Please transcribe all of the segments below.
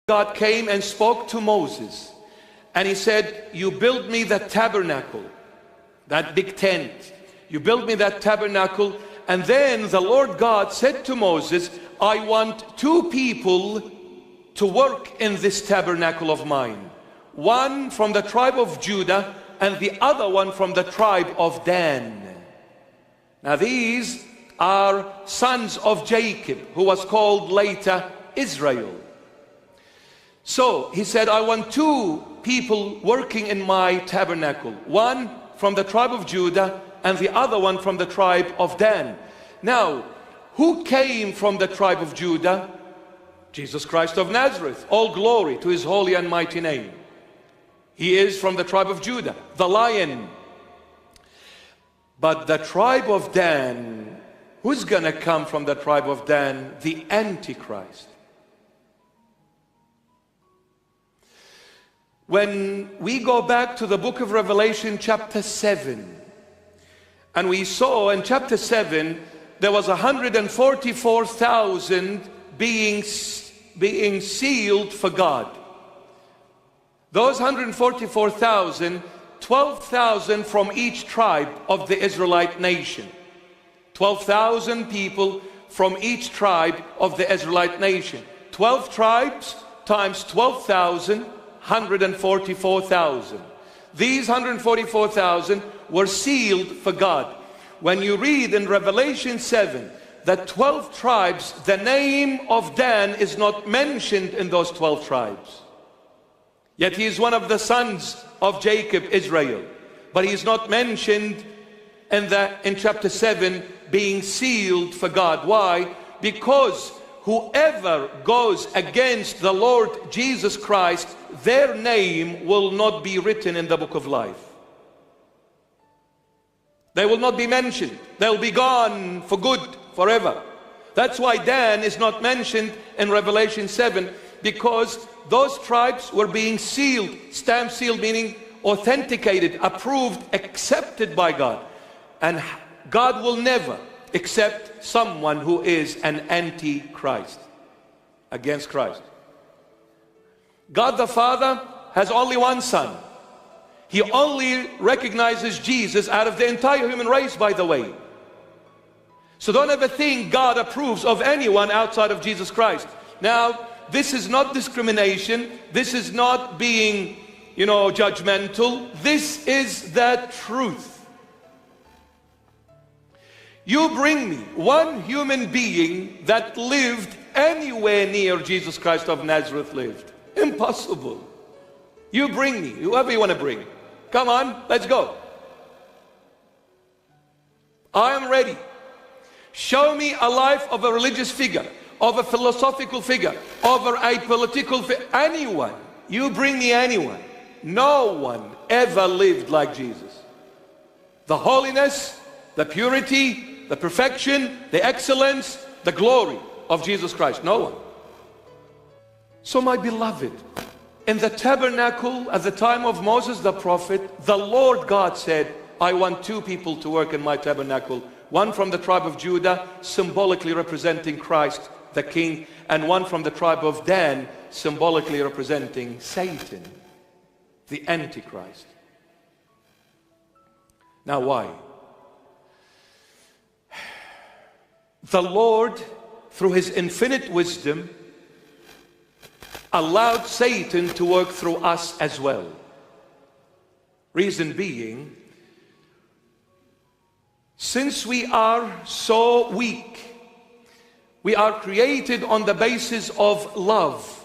God came and spoke to Moses, and he said, you build me the tabernacle, that big tent. You build me that tabernacle. And then the Lord God said to Moses, I want two people to work in this tabernacle of mine. One from the tribe of Judah and the other one from the tribe of Dan. Now these are sons of Jacob, who was called later Israel. So he said, I want two people working in my tabernacle. One from the tribe of Judah and the other one from the tribe of Dan. Now, who came from the tribe of Judah? Jesus Christ of Nazareth. All glory to his holy and mighty name. He is from the tribe of Judah, the Lion. But the tribe of Dan, who's gonna come from the tribe of Dan? The Antichrist. When we go back to the book of Revelation chapter 7, and we saw in chapter 7 there was 144,000 being sealed for God. Those 144,000, 12,000 from each tribe of the Israelite nation. 12,000 people from each tribe of the Israelite nation. 12 tribes times 12,000, 144,000. These 144,000 were sealed for God. When you read in Revelation 7 that 12 tribes, the name of Dan is not mentioned in those 12 tribes. Yet he is one of the sons of Jacob, Israel. But he is not mentioned in chapter 7 being sealed for God. Why? Because whoever goes against the Lord Jesus Christ, their name will not be written in the book of life. They will not be mentioned. They'll be gone for good, forever. That's why Dan is not mentioned in Revelation 7, because those tribes were being sealed. Stamp sealed meaning authenticated, approved, accepted by God. And God will never accept someone who is an antichrist, against Christ. God the Father has only one Son. He only recognizes Jesus out of the entire human race, by the way. So don't ever think God approves of anyone outside of Jesus Christ. Now, this is not discrimination. This is not being, judgmental. This is the truth. You bring me one human being that lived anywhere near Jesus Christ of Nazareth lived. Impossible. You bring me, whoever you want to bring. Come on, let's go. I am ready. Show me a life of a religious figure, of a philosophical figure, of a political figure, anyone. You bring me anyone. No one ever lived like Jesus. The holiness, the purity, the perfection, the excellence, the glory of Jesus Christ. No one. So my beloved, in the tabernacle at the time of Moses the prophet, the Lord God said, I want two people to work in my tabernacle. One from the tribe of Judah, symbolically representing Christ the King, and one from the tribe of Dan, symbolically representing Satan, the Antichrist. Now why? The Lord, through his infinite wisdom, allowed Satan to work through us as well. Reason being, since we are so weak, we are created on the basis of love.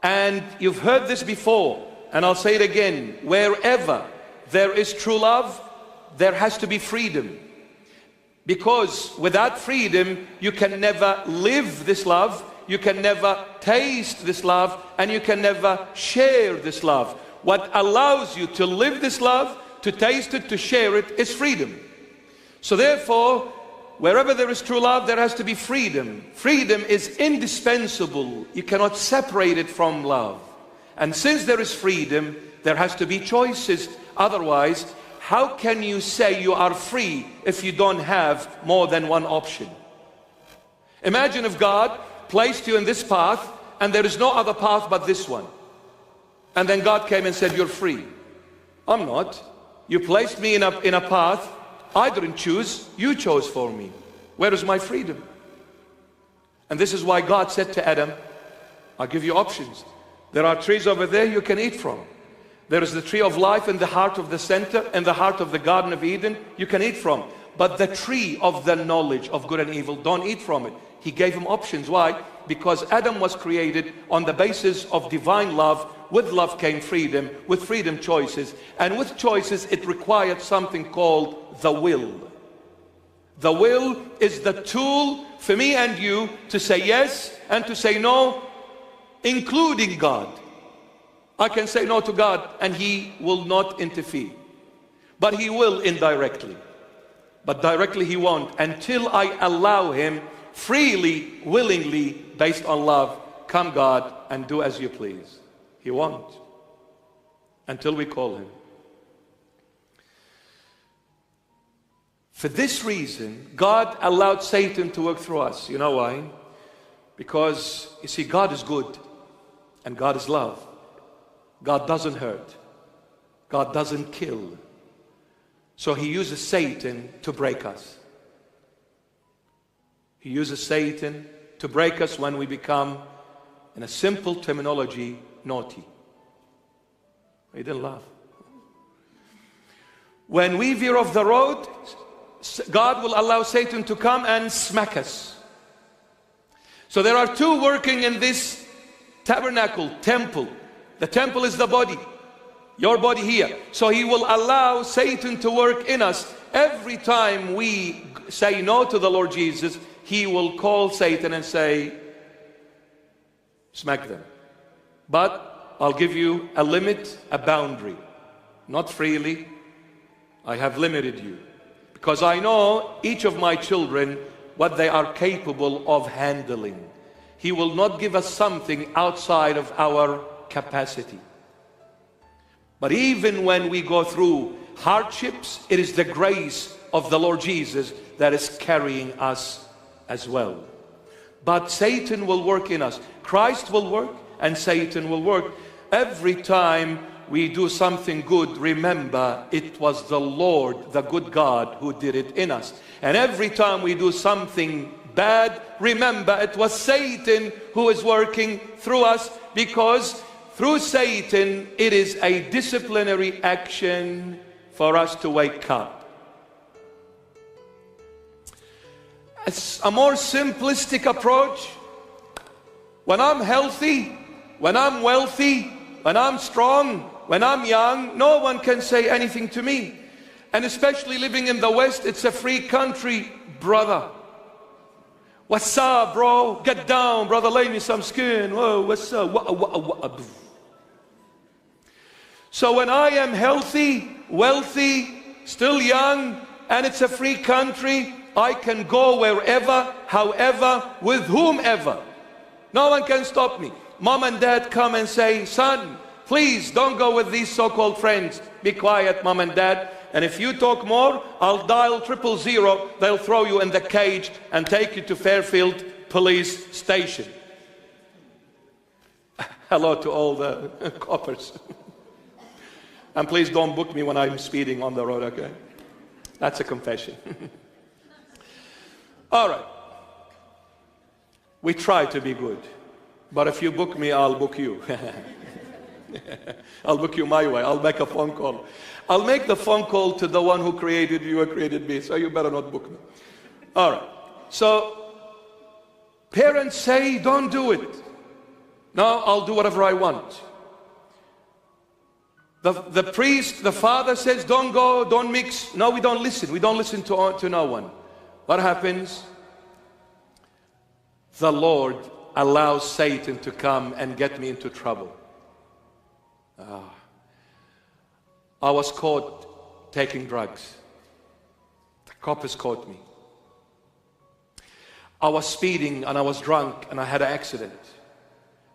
And you've heard this before, and I'll say it again. Wherever there is true love, there has to be freedom. Because without freedom, you can never live this love, you can never taste this love, and you can never share this love. What allows you to live this love, to taste it, to share it, is freedom. So therefore, wherever there is true love, there has to be freedom. Freedom is indispensable. You cannot separate it from love. And since there is freedom, there has to be choices. Otherwise, how can you say you are free if you don't have more than one option? Imagine if God placed you in this path and there is no other path but this one. And then God came and said, you're free. I'm not. You placed me in a path I didn't choose, you chose for me. Where is my freedom? And this is why God said to Adam, I'll give you options. There are trees over there you can eat from. There is the tree of life in the heart of the center, in the heart of the Garden of Eden, you can eat from. But the tree of the knowledge of good and evil, don't eat from it. He gave him options. Why? Because Adam was created on the basis of divine love. With love came freedom, with freedom choices. And with choices it required something called the will. The will is the tool for me and you to say yes and to say no, including God. I can say no to God and He will not interfere. But He will indirectly. But directly He won't until I allow Him freely, willingly, based on love. Come God and do as you please. He won't until we call Him. For this reason, God allowed Satan to work through us. You know why? Because, you see, God is good and God is love. God doesn't hurt. God doesn't kill. So He uses Satan to break us. He uses Satan to break us when we become, in a simple terminology, naughty. He didn't laugh. When we veer off the road, God will allow Satan to come and smack us. So there are two working in this tabernacle, temple. The temple is the body, your body here. So He will allow Satan to work in us. Every time we say no to the Lord Jesus, He will call Satan and say, smack them. But I'll give you a limit, a boundary. Not freely. I have limited you. Because I know each of my children, what they are capable of handling. He will not give us something outside of our capacity. But even when we go through hardships, it is the grace of the Lord Jesus that is carrying us as well. But Satan will work in us. Christ will work and Satan will work. Every time we do something good, remember it was the Lord, the good God, who did it in us. And every time we do something bad, remember it was Satan who is working through us, because through Satan it is a disciplinary action for us to wake up. It's a more simplistic approach. When I'm healthy, when I'm wealthy, when I'm strong, when I'm young, no one can say anything to me. And especially living in the West, it's a free country, brother. What's up, bro? Get down, brother. Lay me some skin. Whoa, what's up? So when I am healthy, wealthy, still young, and it's a free country, I can go wherever, however, with whomever. No one can stop me. Mom and dad come and say, son, please don't go with these so-called friends. Be quiet, mom and dad. And if you talk more, I'll dial 000. They'll throw you in the cage and take you to Fairfield Police Station. Hello to all the coppers. And please don't book me when I'm speeding on the road, okay? That's a confession. All right. We try to be good. But if you book me, I'll book you. I'll book you my way. I'll make a phone call. I'll make the phone call to the one who created you and created me. So you better not book me. All right. So parents say, don't do it. No, I'll do whatever I want. The priest, the father says, don't go, don't mix. No, we don't listen. We don't listen to no one. What happens? The Lord allows Satan to come and get me into trouble. I was caught taking drugs. The coppers caught me. I was speeding and I was drunk and I had an accident.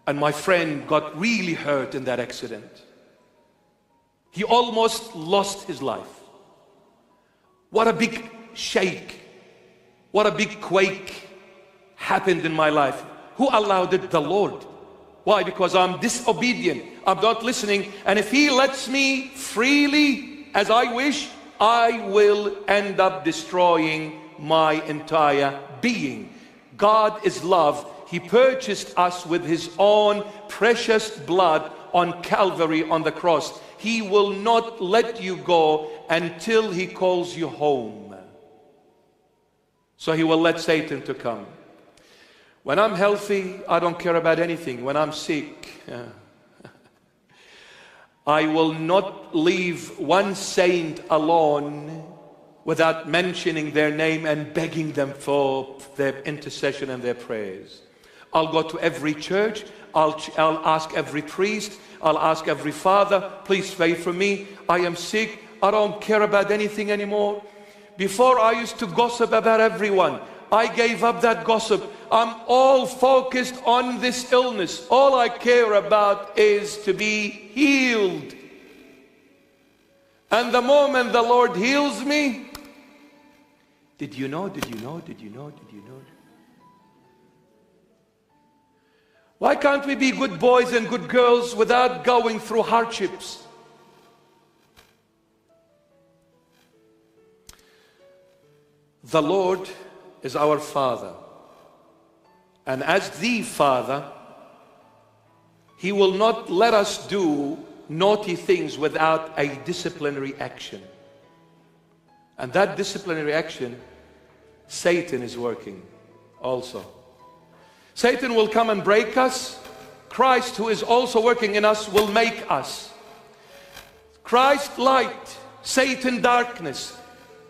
And my friend got really hurt in that accident. He almost lost his life. What a big shake. What a big quake happened in my life. Who allowed it? The Lord. Why? Because I'm disobedient. I'm not listening. And if He lets me freely as I wish, I will end up destroying my entire being. God is love. He purchased us with His own precious blood on Calvary on the cross. He will not let you go until He calls you home. So He will let Satan to come. When I'm healthy, I don't care about anything. When I'm sick, I will not leave one saint alone without mentioning their name and begging them for their intercession and their prayers. I'll go to every church. I'll ask every priest. I'll ask every father, please pray for me. I am sick. I don't care about anything anymore. Before, I used to gossip about everyone. I gave up that gossip. I'm all focused on this illness. All I care about is to be healed. And the moment the Lord heals me, did you know? Why can't we be good boys and good girls without going through hardships? The Lord is our Father. And as the Father, He will not let us do naughty things without a disciplinary action. And that disciplinary action, Satan is working also. Satan will come and break us. Christ, who is also working in us, will make us. Christ light, Satan darkness.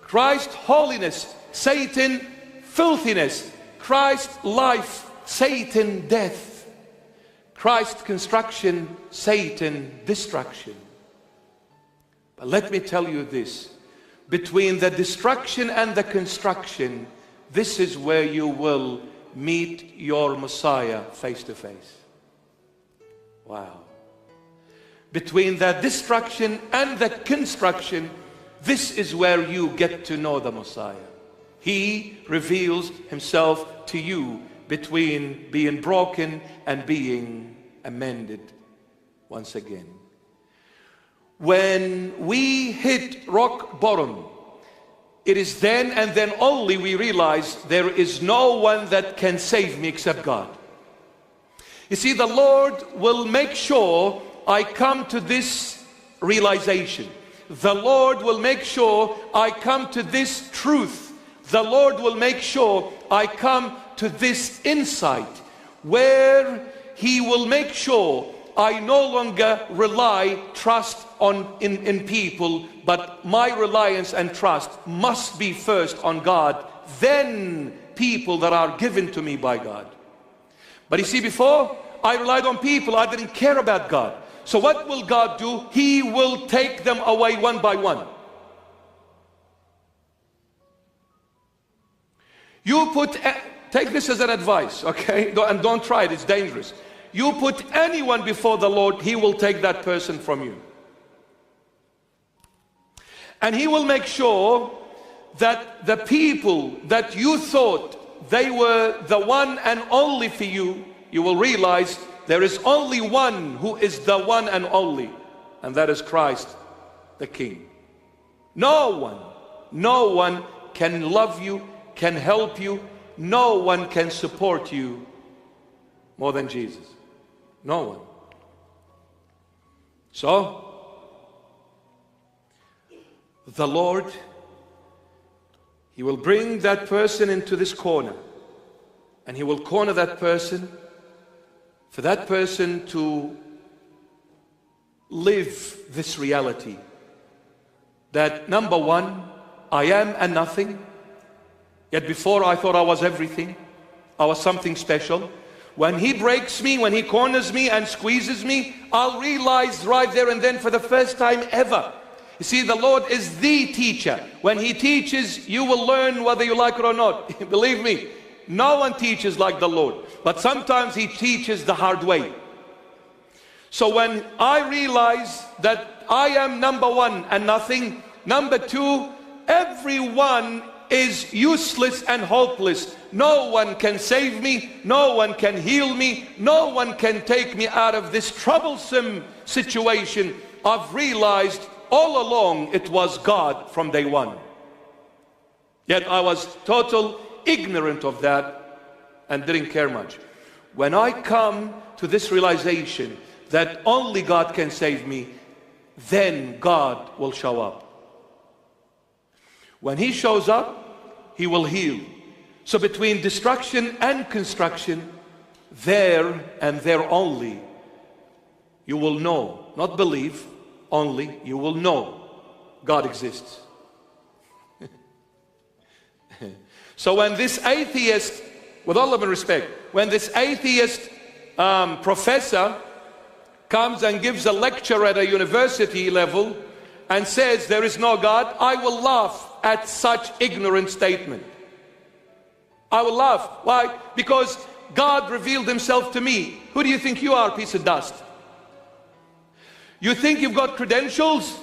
Christ holiness, Satan filthiness. Christ life, Satan death. Christ construction, Satan destruction. But let me tell you this. Between the destruction and the construction, this is where you will meet your Messiah face to face. Wow. Between the destruction and the construction, this is where you get to know the Messiah. He reveals Himself to you between being broken and being amended once again. When we hit rock bottom, it is then and then only we realize there is no one that can save me except God. You see, the Lord will make sure I come to this realization. The Lord will make sure I come to this truth. The Lord will make sure I come to this insight where He will make sure I no longer trust in people, but my reliance and trust must be first on God, then people that are given to me by God. But you see, before I relied on people, I didn't care about God. So what will God do? He will take them away one by one. Take this as an advice, okay? And don't try it, it's dangerous. You put anyone before the Lord, He will take that person from you. And He will make sure that the people that you thought they were the one and only for you, you will realize there is only one who is the one and only, and that is Christ the King. No one can love you, can help you, no one can support you more than Jesus. No one. So, the Lord, He will bring that person into this corner, and He will corner that person for that person to live this reality that, number one, I am a nothing, yet before I thought I was everything. I was something special. When He breaks me, when He corners me and squeezes me, I'll realize right there and then for the first time ever. You see, the Lord is the teacher. When He teaches, you will learn whether you like it or not. Believe me, no one teaches like the Lord. But sometimes He teaches the hard way. So when I realize that I am number one and nothing, number two, everyone is useless and hopeless. No one can save me, no one can heal me, no one can take me out of this troublesome situation. I've realized all along it was God from day one. Yet I was total ignorant of that and didn't care much. When I come to this realization that only God can save me, then God will show up. When He shows up, He will heal. So between destruction and construction, there and there only, you will know, not believe, only you will know God exists. So when this atheist, with all of respect, when this atheist professor comes and gives a lecture at a university level and says there is no God, I will laugh at such ignorant statement. I will laugh. Why? Because God revealed Himself to me. Who do you think you are, piece of dust? You think you've got credentials?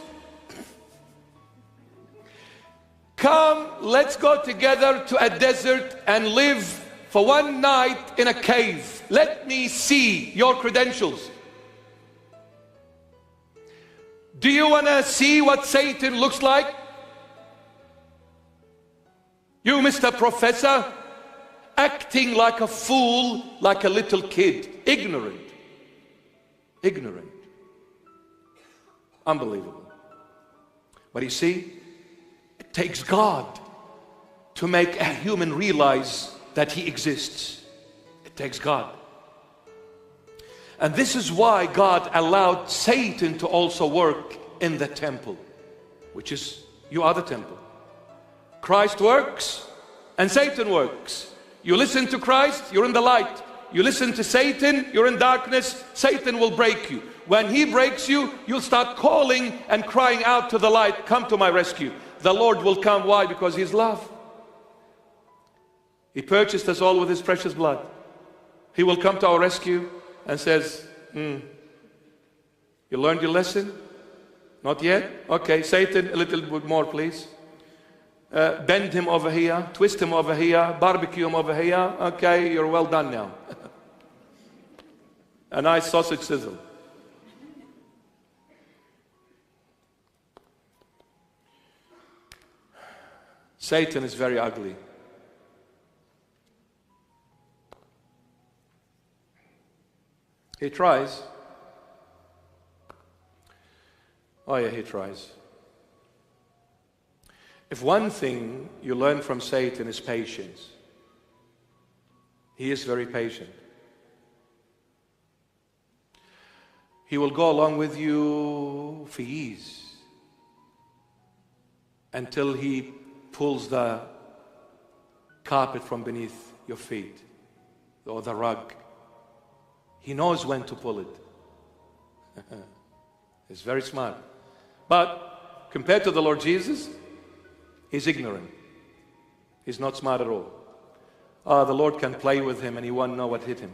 Come, let's go together to a desert and live for one night in a cave. Let me see your credentials. Do you want to see what Satan looks like? You, Mr. Professor, acting like a fool, like a little kid. Ignorant. Ignorant. Unbelievable. But you see, it takes God to make a human realize that He exists. It takes God. And this is why God allowed Satan to also work in the temple, which is, you are the temple. Christ works and Satan works. You listen to Christ, you're in the light. You listen to Satan, you're in darkness. Satan will break you. When he breaks you, you'll start calling and crying out to the light, come to my rescue. The Lord will come. Why? Because He's love. He purchased us all with His precious blood. He will come to our rescue and says, you learned your lesson? Not yet? Okay, Satan, a little bit more please. Bend him over here, twist him over here, barbecue him over here. Okay, you're well done now. A nice sausage sizzle. Satan is very ugly. He tries. Oh yeah, he tries. If one thing you learn from Satan is patience, he is very patient. He will go along with you for years until he pulls the carpet from beneath your feet or the rug. He knows when to pull it. He's very smart. But compared to the Lord Jesus, he's ignorant. He's not smart at all. The Lord can play with him and he won't know what hit him.